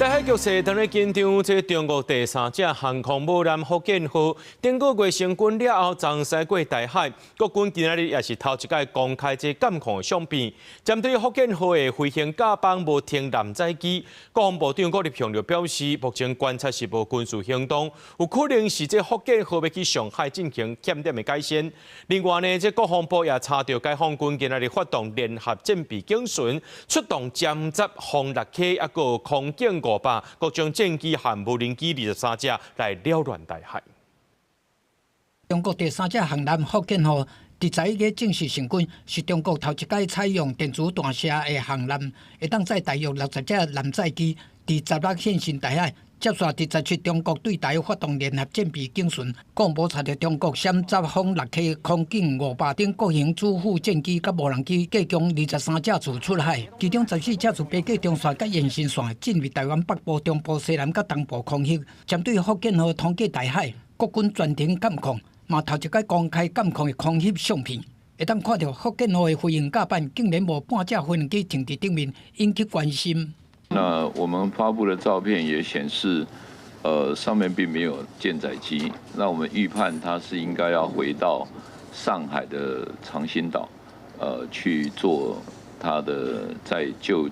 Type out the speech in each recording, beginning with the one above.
台海局势当然紧张，这中国第三架航空母舰福建号顶个月成军了后，撞驶过台海。国军今日也是头一届公开这监控相片，针对福建号的飞行甲帮无停舰载机，国防部长郭立雄就表示，目前观察是无军事行动，有可能是这福建号要去上海进行检点的改善。另外呢，这国防部也查到解放军今日发动联合战备警巡，出动歼击轰六 K 一个空警500各种战机和无人机23架来扰乱台海。中国第三架航艦福建號伫11月正式成军，是中國頭一屆採用電子彈射的航艦，會當載大約60架艦載機，伫16現身台海。接續第17中國對台發動聯合戰備警巡，國防部查到中國殲集轟6 K 空警500等各型主副戰機甲無人機計共23架次出海，其中14架次飛過中線甲延伸線，進入台灣北部、中部、西南甲東部空域。針對福建號通過台海，國軍全程監控，嘛頭一屆公開監控的空翕相片，會當看到福建號的飛行甲板竟然無半架飛行機停佇頂面，引起關心。那我们发布的照片也显示，上面并没有舰载机。那我们预判它是应该要回到上海的长兴岛，去做它的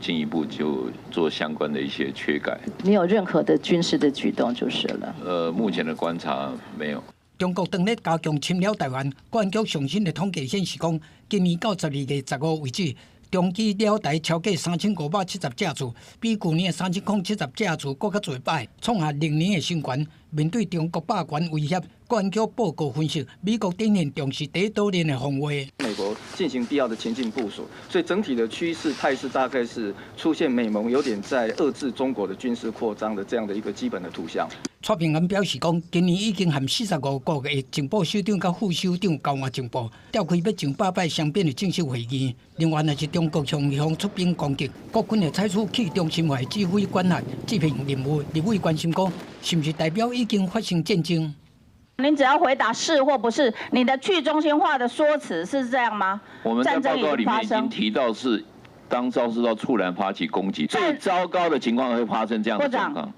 进一步就做相关的一些缺改。没有任何的军事的举动就是了。目前的观察没有。中国当日加强侵扰台湾，国安局最新的统计显示，讲今年到12月15为止。中机了台超过3570架次，比去年3070架次更较侪摆，创下历年的新高。面对中国霸权威胁，国安局报告分析，美国仍然重视第一岛链的防卫。美国进行必要的前进部署，所以整体的趋势态势大概是出现美盟有点在遏制中国的军事扩张的这样的一个基本的图像。蔡平安表示讲，今年已经和45国的情报首长甲副首长交换情报，召开要上8摆双边的正式会议。另外，若是中国向出兵攻击，国军会采取去中心化的指挥管辖执行任务。立委关心讲，是不是代表已经发生战争？您只要回答是或不是，你的去中心化的说辞是这样吗？我们在报告里面已经提到是，当肇事到突然发起攻击，最糟糕的情况会发生这样的状况。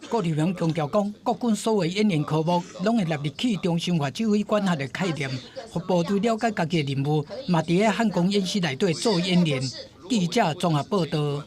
郭立雄强调讲，国军所有演练科目，拢会纳入去中心化指挥管辖的概念，让部队了解家己的任务，嘛伫咧汉光演习内底做演练。记者综合报道。